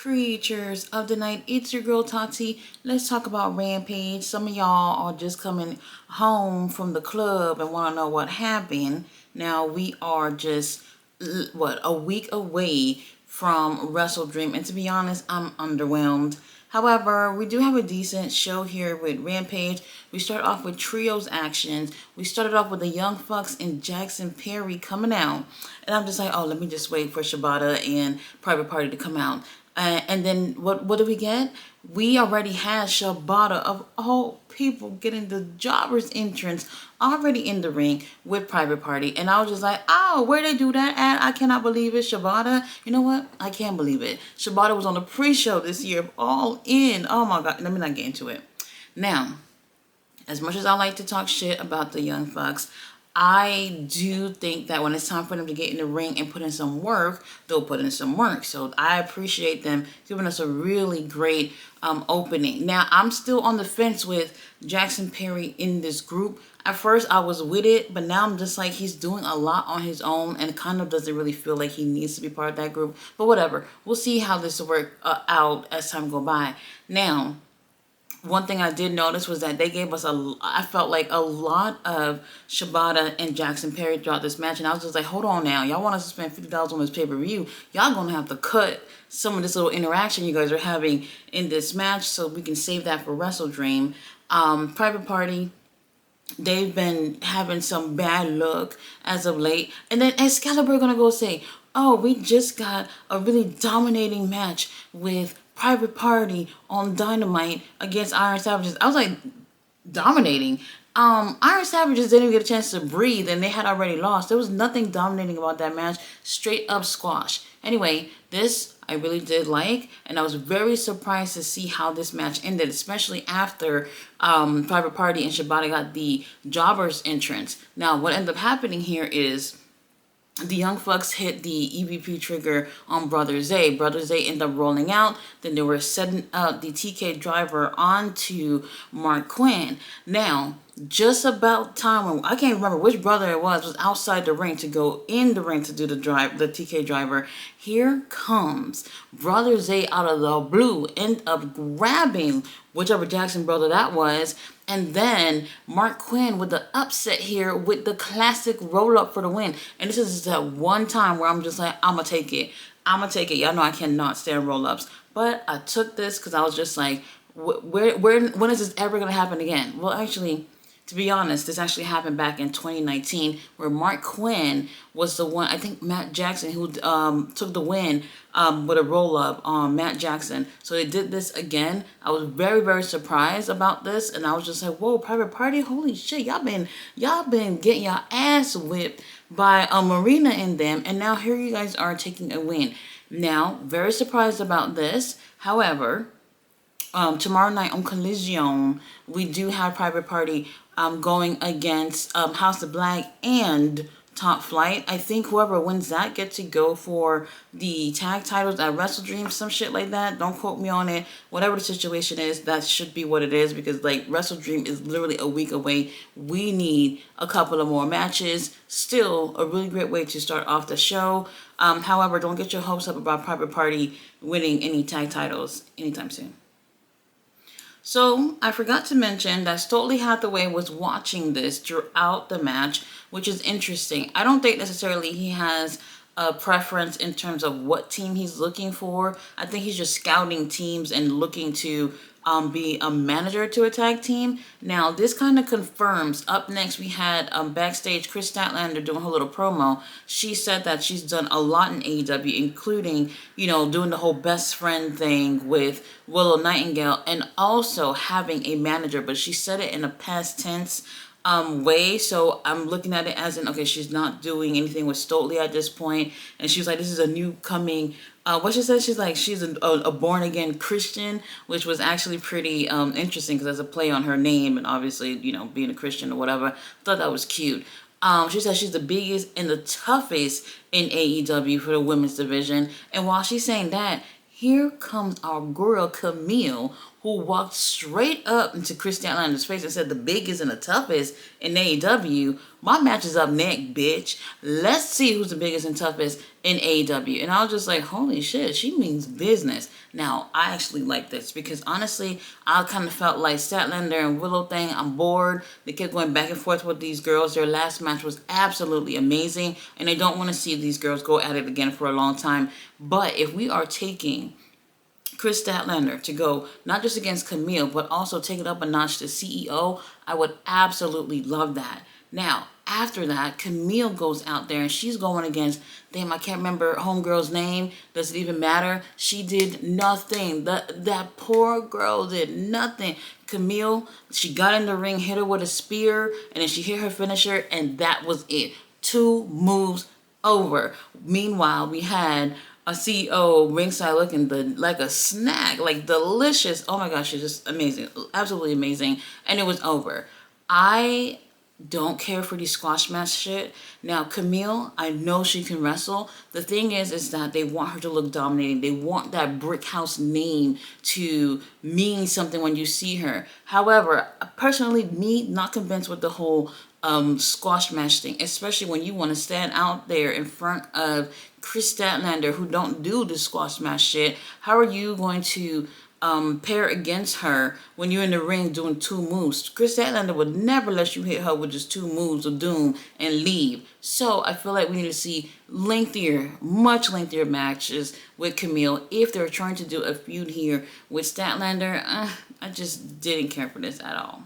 creatures of the night. It's your girl Tati. Let's talk about Rampage. Some of y'all are just coming home from the club and want to know what happened. Now we are just a week away from Wrestle Dream, and to be honest, I'm underwhelmed. However, we do have a decent show here with Rampage. We start off with trios actions. We started off with the Young Bucks and Jackson Perry coming out. And I'm just like, oh, let me just wait for Shibata and Private Party to come out. And then what do we get? We already had Shibata, of all people, getting the jobber's entrance already in the ring with Private Party. And I was just like, oh, where they do that at? I cannot believe it. Shibata, you know what? I can't believe it. Shibata was on the pre-show this year, All In. Oh my God, let me not get into it. Now, as much as I like to talk shit about the Young Bucks, I do think that when it's time for them to get in the ring and put in some work, they'll put in some work. So I appreciate them giving us a really great opening. Now, I'm still on the fence with Jackson Perry in this group. At first, I was with it, but now I'm just like, he's doing a lot on his own and kind of doesn't really feel like he needs to be part of that group. But whatever. We'll see how this will work out as time go by. Now, one thing I did notice was that they gave us I felt like a lot of Shibata and Jackson Perry throughout this match. And I was just like, hold on now. Y'all want us to spend $50 on this pay-per-view. Y'all going to have to cut some of this little interaction you guys are having in this match so we can save that for Wrestle Dream. Private Party, they've been having some bad luck as of late. And then Excalibur going to go say, oh, we just got a really dominating match with Private Party on Dynamite against Iron Savages. I was like, dominating. Iron Savages didn't even get a chance to breathe and they had already lost. There was nothing dominating about that match. Straight up squash. Anyway, this I really did like, and I was very surprised to see how this match ended, especially after Private Party and Shibata got the jobber's entrance. Now, what ended up happening here is the Young Bucks hit the EVP trigger on Brother Zay. Brother Zay ended up rolling out. Then they were setting up the TK driver onto Mark Quinn. Now, just about time when I can't remember which brother it was outside the ring to go in the ring to do the TK driver. Here comes Brother Zay out of the blue, end up grabbing whichever Jackson brother that was. And then Mark Quinn with the upset here with the classic roll up for the win. And this is just that one time where I'm just like, I'm going to take it. I'm going to take it. Y'all know I cannot stand roll ups. But I took this because I was just like, when is this ever going to happen again? Well, actually, to be honest, this actually happened back in 2019 where Mark Quinn was the one, I think Matt Jackson, who took the win with a roll-up on Matt Jackson. So they did this again. I was very, very surprised about this. And I was just like, whoa, Private Party, holy shit. Y'all been getting your ass whipped by Marina and them. And now here you guys are taking a win. Now, very surprised about this. However, tomorrow night on Collision, we do have Private Party going against House of Black and Top Flight. I think whoever wins that gets to go for the tag titles at Wrestle Dream, some shit like that. Don't quote me on it. Whatever the situation is, that should be what it is because like Wrestle Dream is literally a week away. We need a couple of more matches. Still a really great way to start off the show. However, don't get your hopes up about Private Party winning any tag titles anytime soon. So, I forgot to mention that Stoltz Hathaway was watching this throughout the match, which is interesting. I don't think necessarily he has a preference in terms of what team he's looking for. I think he's just scouting teams and looking to be a manager to a tag team. Now, this kind of confirms. Up next, we had backstage Chris Statlander doing her little promo. She said that she's done a lot in AEW, including, doing the whole best friend thing with Willow Nightingale and also having a manager. But she said it in a past tense way, so I'm looking at it as in, okay, she's not doing anything with Stoltz at this point, and she was like, this is a new coming, what she said, she's like, she's a born-again Christian, which was actually pretty interesting, because there's a play on her name, and obviously, being a Christian or whatever, I thought that was cute. She said she's the biggest and the toughest in AEW for the women's division, and while she's saying that, here comes our girl Camille, who walked straight up into Chris Statlander's face and said the biggest and the toughest in AEW. My match is up next, bitch. Let's see who's the biggest and toughest in AEW. And I was just like, holy shit, she means business. Now, I actually like this because honestly, I kind of felt like Statlander and Willow thing, I'm bored. They kept going back and forth with these girls. Their last match was absolutely amazing. And I don't want to see these girls go at it again for a long time. But if we are taking Chris Statlander to go not just against Camille, but also take it up a notch to CEO, I would absolutely love that. Now, after that, Camille goes out there and she's going against, damn, I can't remember homegirl's name. Does it even matter? She did nothing. That poor girl did nothing. Camille, she got in the ring, hit her with a spear, and then she hit her finisher, and that was it. 2 moves over. Meanwhile, we had a CEO ringside looking like a snack, like delicious. Oh my gosh, she's just amazing. Absolutely amazing. And it was over. I don't care for these squash match shit. Now, Camille, I know she can wrestle. The thing is that they want her to look dominating. They want that brick house name to mean something when you see her. However, personally, me, not convinced with the whole squash match thing, especially when you want to stand out there in front of Chris Statlander, who don't do the squash match shit. How are you going to pair against her when you're in the ring doing 2 moves? Chris Statlander would never let you hit her with just 2 moves of doom and leave. So I feel like we need to see much lengthier matches with Camille if they're trying to do a feud here with Statlander. I just didn't care for this at all.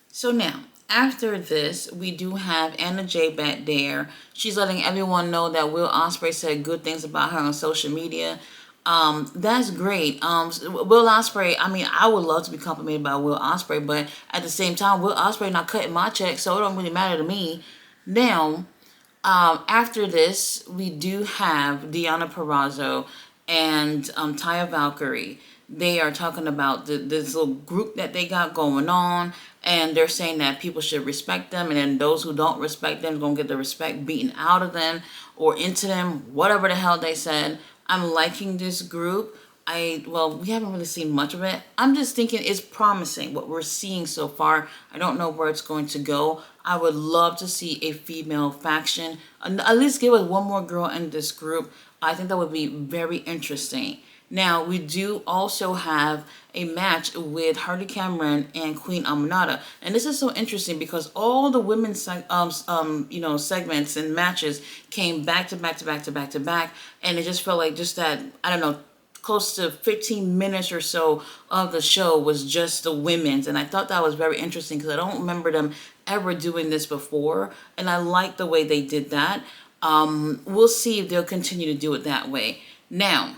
So now, after this, we do have Anna Jay back there. She's letting everyone know that Will Ospreay said good things about her on social media. That's great. Will Ospreay, I mean, I would love to be complimented by Will Ospreay, but at the same time, Will Ospreay not cutting my check, so it don't really matter to me. Now, after this, we do have Deonna Purrazzo and Taya Valkyrie. They are talking about this little group that they got going on, and they're saying that people should respect them, and then those who don't respect them are going to get the respect beaten out of them or into them, whatever the hell they said. I'm liking this group. Well, we haven't really seen much of it. I'm just thinking it's promising what we're seeing so far. I don't know where it's going to go. I would love to see a female faction. At least give us one more girl in this group. I think that would be very interesting. Now, we do also have a match with Hardy Cameron and Queen Aminata. And this is so interesting because all the women's segments and matches came back to back to back to back to back. And it just felt like just that, I don't know, close to 15 minutes or so of the show was just the women's. And I thought that was very interesting because I don't remember them ever doing this before. And I like the way they did that. We'll see if they'll continue to do it that way. Now,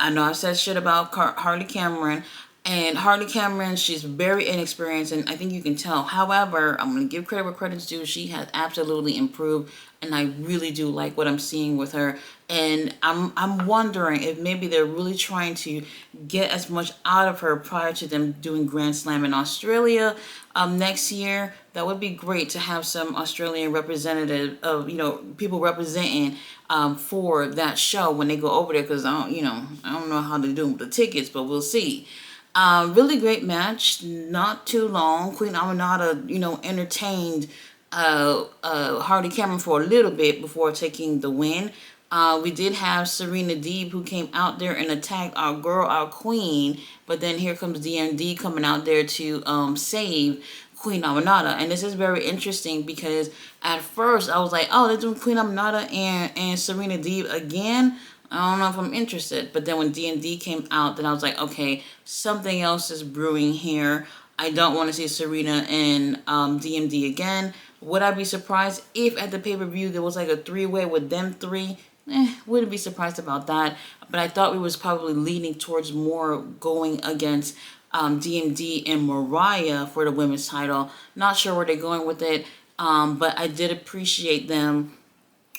I know I've said shit about Hardy Cameron, and Hardy Cameron, she's very inexperienced, and I think you can tell. However, I'm going to give credit where credit's due. She has absolutely improved, and I really do like what I'm seeing with her. And I'm wondering if maybe they're really trying to get as much out of her prior to them doing Grand Slam in Australia next year. That would be great to have some Australian representative of, people representing for that show when they go over there, because I don't know how they do with the tickets, but we'll see. Really great match, not too long. Queen Aminata, entertained Hardy Cameron for a little bit before taking the win. We did have Serena Deeb, who came out there and attacked our girl, our queen, but then here comes DMD coming out there to save Queen Aminata. And this is very interesting because at first I was like, oh, they're doing Queen Aminata and Serena Deeb again? I don't know if I'm interested. But then when D&D came out, then I was like, okay, something else is brewing here. I don't want to see Serena and DMD again. Would I be surprised if at the pay-per-view there was like a 3-way with them 3? Wouldn't be surprised about that. But I thought we was probably leaning towards more going against DMD and Mariah for the women's title. Not sure where they're going with it. But I did appreciate them,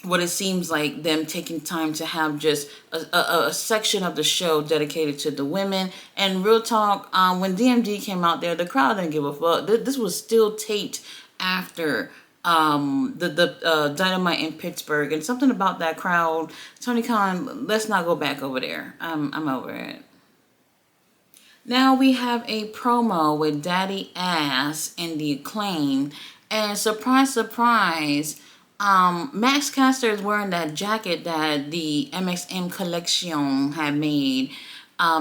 what it seems like them taking time to have just a section of the show dedicated to the women. And real talk, when DMD came out there, the crowd didn't give a fuck. This was still taped after the Dynamite in Pittsburgh, and something about that crowd. Tony Khan, let's not go back over there. I'm over it. Now we have a promo with Daddy Ass and the Acclaim, and surprise, surprise, Max Caster is wearing that jacket that the MXM collection had made.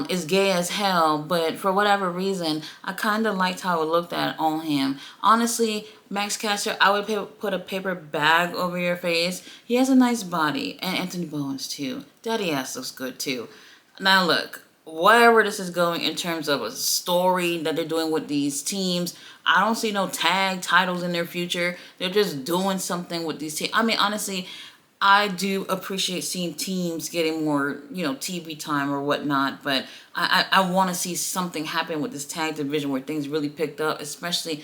Is gay as hell, but for whatever reason, I kind of liked how it looked at on him. Honestly, Max Caster, I would put a paper bag over your face. He has a nice body, and Anthony Bowens too. Daddy Ass looks good too. Now look, whatever this is going in terms of a story that they're doing with these teams, I don't see no tag titles in their future. They're just doing something with these teams. I mean, honestly, I do appreciate seeing teams getting more, TV time or whatnot, but I want to see something happen with this tag division where things really picked up. Especially,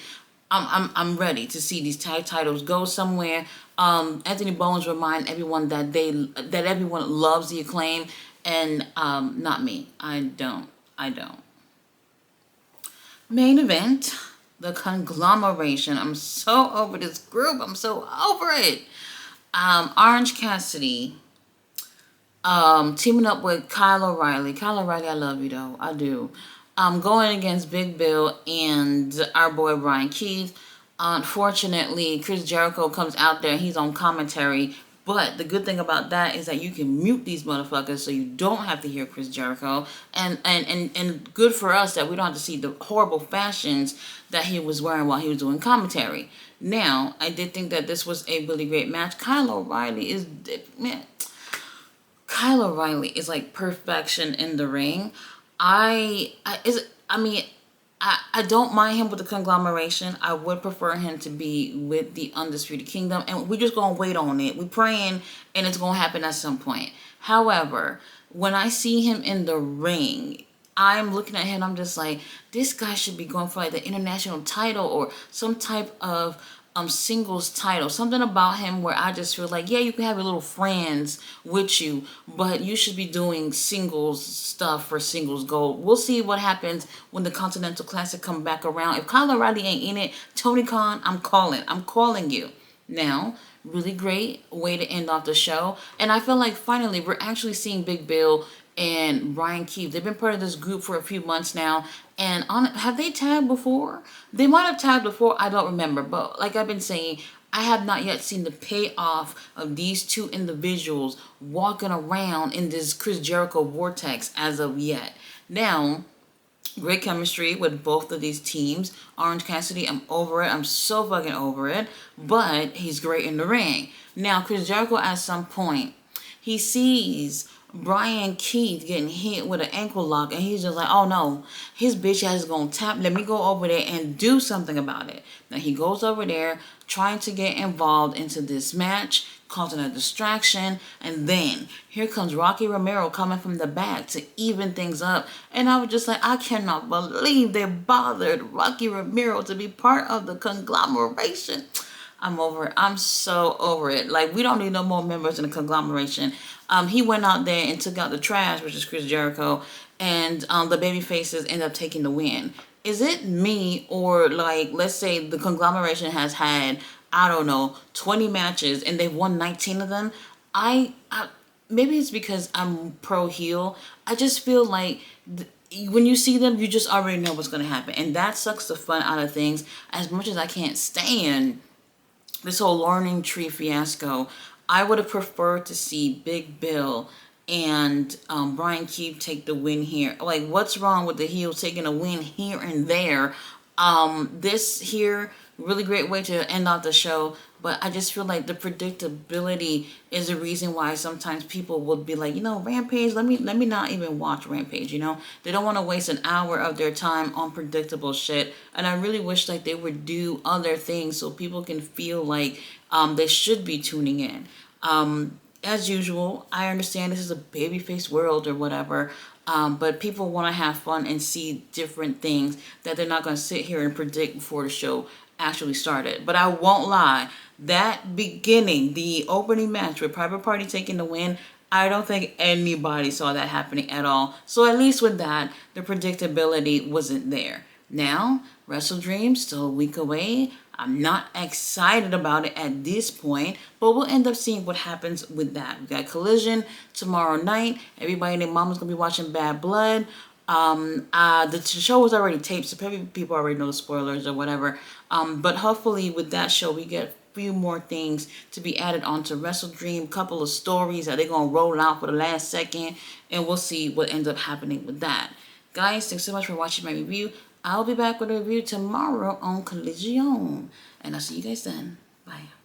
I'm ready to see these tag titles go somewhere. Anthony Bowens remind everyone that everyone loves the Acclaim, and not me. I don't. Main event, the conglomeration. I'm so over this group. I'm so over it. Orange Cassidy teaming up with Kyle O'Reilly. Kyle O'Reilly, I love you though. I do. Going against Big Bill and our boy Brian Keith. Unfortunately, Chris Jericho comes out there. He's on commentary. But the good thing about that is that you can mute these motherfuckers so you don't have to hear Chris Jericho. And good for us that we don't have to see the horrible fashions that he was wearing while he was doing commentary. Now, I did think that this was a really great match. Kyle O'Reilly is like perfection in the ring. I don't mind him with the conglomeration. I would prefer him to be with the Undisputed Kingdom. And we're just going to wait on it. We're praying and it's going to happen at some point. However, when I see him in the ring, I'm looking at him, I'm just like, this guy should be going for like the international title or some type of singles title. Something about him where I just feel like, yeah, you can have your little friends with you, but you should be doing singles stuff for singles gold. We'll see what happens when the Continental Classic come back around. If Kyle O'Reilly ain't in it, Tony Khan, I'm calling you. Now, really great way to end off the show. And I feel like finally we're actually seeing Big Bill and Brian Keith. They've been part of this group for a few months now. And have they tagged before? They might have tagged before. I don't remember. But like I've been saying, I have not yet seen the payoff of these two individuals walking around in this Chris Jericho vortex as of yet. Now, great chemistry with both of these teams. Orange Cassidy, I'm over it. I'm so fucking over it. But he's great in the ring. Now, Chris Jericho at some point, he sees Brian Keith getting hit with an ankle lock, and he's just like, oh no, his bitch ass is gonna tap. Let me go over there and do something about it. Now he goes over there trying to get involved into this match, causing a distraction, and then here comes Rocky Romero coming from the back to even things up. And I was just like, I cannot believe they bothered Rocky Romero to be part of the conglomeration. I'm over it. I'm so over it. Like, we don't need no more members in the conglomeration. He went out there and took out the trash, which is Chris Jericho, and the baby faces end up taking the win. Is it me, or like, let's say the conglomeration has had, I don't know, 20 matches and they've won 19 of them? Maybe it's because I'm pro heel. I just feel like when you see them, you just already know what's going to happen, and that sucks the fun out of things. As much as I can't stand this whole learning tree fiasco, I would have preferred to see Big Bill and Brian Keith take the win here. Like, what's wrong with the heels taking a win here and there? This here, really great way to end off the show, but I just feel like the predictability is the reason why sometimes people would be like, Rampage, let me not even watch Rampage, They don't want to waste an hour of their time on predictable shit, and I really wish like they would do other things so people can feel like they should be tuning in. As usual, I understand this is a babyface world or whatever, but people want to have fun and see different things that they're not going to sit here and predict before the show actually started. But I won't lie, that beginning, the opening match with Private Party taking the win, I don't think anybody saw that happening at all. So at least with that, the predictability wasn't there. Now, Wrestle Dream still a week away. I'm not excited about it at this point, but we'll end up seeing what happens with that. We got Collision tomorrow night. Everybody and their mama's going to be watching Bad Blood. The show was already taped, so probably people already know the spoilers or whatever. But hopefully with that show, we get a few more things to be added onto Wrestle Dream. Couple of stories that they're gonna roll out for the last second, and we'll see what ends up happening with that. Guys, thanks so much for watching my review. I'll be back with a review tomorrow on Collision, and I'll see you guys then. Bye.